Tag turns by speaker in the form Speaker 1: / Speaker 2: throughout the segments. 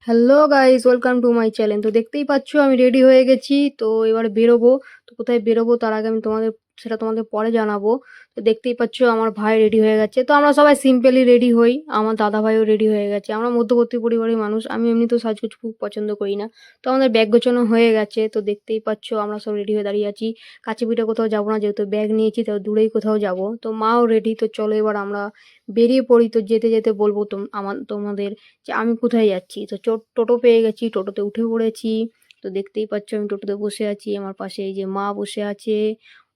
Speaker 1: Hello guys, welcome to my channel. তো দেখতেই পাচ্ছ আমি রেডি হয়ে গেছি। তো এবারে বেরোবো। তো কোথায় বেরোবো তার আগে আমি তোমাদের পরে জানাবো। তো দেখতেই পাচ্ছ আমার ভাই রেডি হয়ে গেছে। তো আমরা সবাই সিম্পলি রেডি হই। আমার দাদা ভাইও রেডি হয়ে গেছে। আমরা মধ্যবর্তী পরিবারের মানুষ। আমি এমনিতেও সাজগোজ খুব পছন্দ করি না। তো আমাদের ব্যাগ গোছানো হয়ে গেছে। তো দেখতেই পাচ্ছ আমরা সব রেডি হয়ে দাঁড়িয়ে আছি। কাছে পিঠে কোথাও যাবো না, যেহেতু ব্যাগ নিয়েছি তো দূরেই কোথাও যাব। তো মাও রেডি। তো চলো এবার আমরা বেরিয়ে পড়ি। তো যেতে যেতে বলবো তোমাদের যে আমি কোথায় যাচ্ছি। তো টোটো পেয়ে গেছি, টোটোতে উঠে পড়েছি। তো দেখতেই পাচ্ছ আমি টোটোতে বসে আছি, আমার পাশে এই যে মা বসে আছে।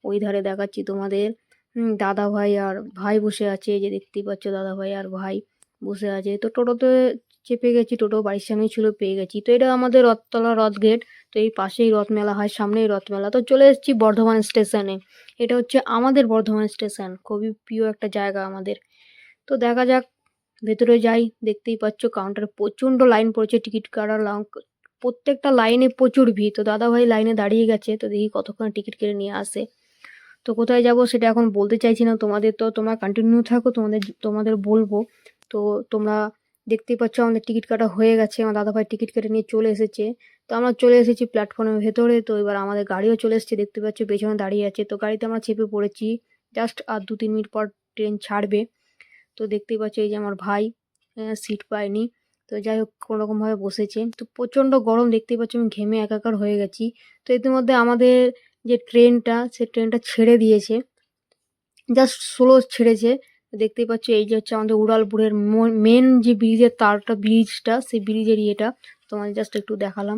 Speaker 1: ওই ধারে দেখাচ্ছি তোমাদের দাদা ভাই আর ভাই বসে আছে, এই যে দেখতেই পাচ্ছ দাদা ভাই আর ভাই বসে আছে। তো টোটোতে চেপে গেছি, টোটো বাড়ির সামনেই ছিল, পেয়ে গেছি। তো এটা আমাদের রথতলা রথ গেট। তো এই পাশেই রথ মেলা হয়, সামনেই রথ মেলা। তো চলে এসেছি বর্ধমান স্টেশনে। এটা হচ্ছে আমাদের বর্ধমান স্টেশন, খুবই প্রিয় একটা জায়গা আমাদের। তো দেখা যাক, ভেতরে যাই। দেখতেই পাচ্ছ কাউন্টারে প্রচণ্ড লাইন পড়েছে টিকিট কাটার। প্রত্যেকটা লাইনে প্রচুর ভিড়। তো দাদাভাই লাইনে দাঁড়িয়ে গেছে, তো দেখি কতক্ষণ টিকিট কেটে নিয়ে আসে। তো কোথায় যাব সেটা এখন বলতে চাইছি না তোমাদের, তো তোমরা কন্টিনিউ থাকো, তোমাদের বলবো। তো তোমরা দেখতেই পাচ্ছ আমাদের টিকিট কাটা হয়ে গেছে, আমার দাদাভাই টিকিট কেটে নিয়ে চলে এসেছে। তো আমরা চলে এসেছি প্ল্যাটফর্মের ভেতরে। তো এবার আমাদের গাড়িও চলে এসেছে, দেখতে পাচ্ছ পেছনে দাঁড়িয়ে আছে। তো গাড়িতে আমরা চেপে পড়েছি, জাস্ট আর 2-3 মিনিট পর ট্রেন ছাড়বে। তো দেখতেই পাচ্ছ এই যে আমার ভাই সিট পায়নি। তো যাই হোক কোনোরকমভাবে বসেছে। তো প্রচণ্ড গরম, দেখতেই পাচ্ছ আমি ঘেমে একাকার হয়ে গেছি। তো ইতিমধ্যে আমাদের যে ট্রেনটা, সে ট্রেনটা ছেড়ে দিয়েছে, জাস্ট স্লো ছেড়েছে। দেখতেই পাচ্ছ এই যে হচ্ছে আমাদের উড়ালপুরের মেন যে ব্রিজের তারটা, ব্রিজটা, সেই ব্রিজের ইয়েটা তোমাদের জাস্ট একটু দেখালাম।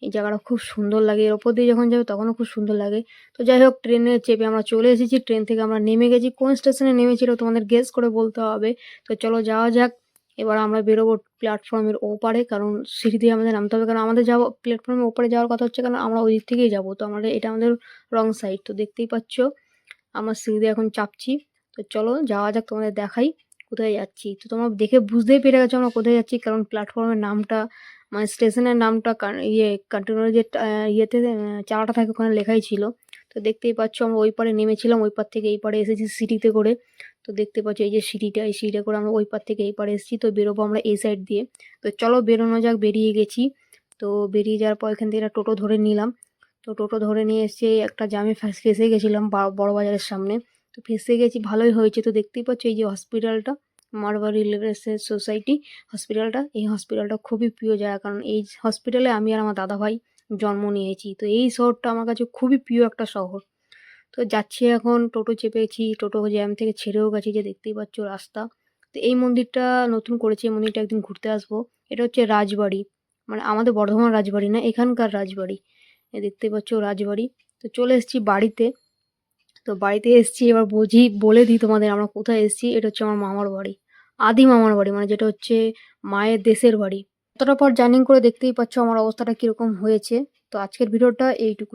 Speaker 1: এই জায়গাটা খুব সুন্দর লাগে, এর ওপর দিয়ে যখন যাবে তখনও খুব সুন্দর লাগে। তো যাই হোক ট্রেনে চেপে আমরা চলে এসেছি, ট্রেন থেকে আমরা নেমে গেছি। কোন স্টেশনে নেমেছিল তোমাদের গেস করে বলতে হবে। তো চলো যাওয়া যাক। এবার আমরা বেরোবো প্ল্যাটফর্মের ওপারে, কারণ সিঁড়ি দিয়ে আমাদের নামতে হবে, কারণ আমাদের যাওয়া প্ল্যাটফর্মের ওপারে যাওয়ার কথা হচ্ছে, কারণ আমরা ওই দিক থেকেই যাবো। তো এটা আমাদের রং সাইড। তো দেখতেই পাচ্ছ আমার সিঁড়ি দিয়ে এখন চাপছি। তো চলো যাওয়া যাক, তোমাদের দেখাই কোথায় যাচ্ছি। তো তোমরা দেখে বুঝতেই পেরে গেছো আমরা কোথায় যাচ্ছি, কারণ প্ল্যাটফর্মের নামটা, মানে স্টেশনের নামটা কন্টিনিউয়ার যে ইয়েতে চালাটা থাকে ওখানে লেখাই ছিল। তো দেখতেই পাচ্ছ আমরা ওই পারে নেমেছিলাম, ওই পার থেকে এই পারে এসেছি সিঁড়িতে করে। তো দেখতে পাচ্ছ এই যে সিঁড়িটা, এই সিঁড়িটা করে আমরা ওই পার থেকে এই পারে এসেছি। তো বেরোবো আমরা এই সাইড দিয়ে। তো চলো বেরোনো যাক, বেরিয়ে গেছি। তো বেরিয়ে যাওয়ার পর এখান থেকে একটা টোটো ধরে নিলাম। তো টোটো ধরে নিয়ে এসে একটা জামে ফেঁসে গেছিলাম বড় বাজারের সামনে। তো ফেঁসে গেছি, ভালোই হয়েছে। তো দেখতেই পাচ্ছ এই যে হসপিটালটা, মারবাড়ি লিবারেশন সোসাইটি হসপিটালটা, এই হসপিটালটা খুবই প্রিয় জায়গা, কারণ এই হসপিটালে আমি আর আমার দাদা ভাই জন্ম নিয়েছি। তো এই শহরটা আমার কাছে খুবই প্রিয় একটা শহর। তো যাচ্ছি এখন, টোটো চেপেছি, টোটো জ্যাম থেকে ছেড়েও গেছি, যে দেখতেই পাচ্ছ রাস্তা। তো এই মন্দিরটা নতুন করেছে, এই মন্দিরটা একদিন ঘুরতে আসবো। এটা হচ্ছে রাজবাড়ি, মানে আমাদের বর্ধমান রাজবাড়ি না, এখানকার রাজবাড়ি। দেখতেই পাচ্ছ রাজবাড়ি। তো চলে এসেছি বাড়িতে। তো বাড়িতে এসেছি, এবার বলে দিই তোমাদের আমরা কোথায় এসেছি। এটা হচ্ছে আমার মামার বাড়ি, আদি মামার বাড়ি, মানে যেটা হচ্ছে মায়ের দেশের বাড়ি। এতটা পর জার্নি করে দেখতেই পাচ্ছ আমার অবস্থাটা কিরকম হয়েছে। তো আজকের ভিডিওটা এইটুকু।